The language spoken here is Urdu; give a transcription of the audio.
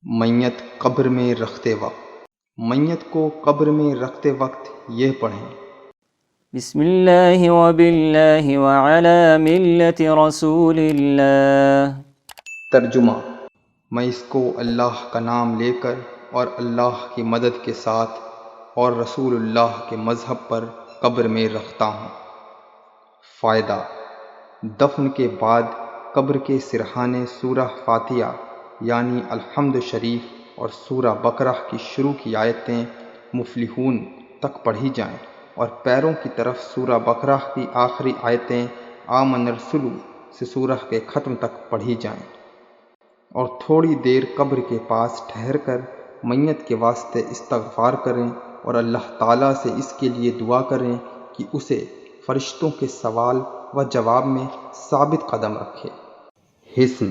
میت قبر میں رکھتے وقت، میت کو قبر میں رکھتے وقت یہ پڑھیں: بسم اللہ وباللہ وعلی ملت رسول اللہ۔ ترجمہ: میں اس کو اللہ کا نام لے کر اور اللہ کی مدد کے ساتھ اور رسول اللہ کے مذہب پر قبر میں رکھتا ہوں۔ فائدہ: دفن کے بعد قبر کے سرحانے سورہ فاتحہ یعنی الحمد شریف اور سورہ بقرہ کی شروع کی آیتیں مفلحون تک پڑھی جائیں اور پیروں کی طرف سورہ بقرہ کی آخری آیتیں آمن الرسول سے سورہ کے ختم تک پڑھی جائیں، اور تھوڑی دیر قبر کے پاس ٹھہر کر میت کے واسطے استغفار کریں اور اللہ تعالیٰ سے اس کے لیے دعا کریں کہ اسے فرشتوں کے سوال و جواب میں ثابت قدم رکھے۔ حسن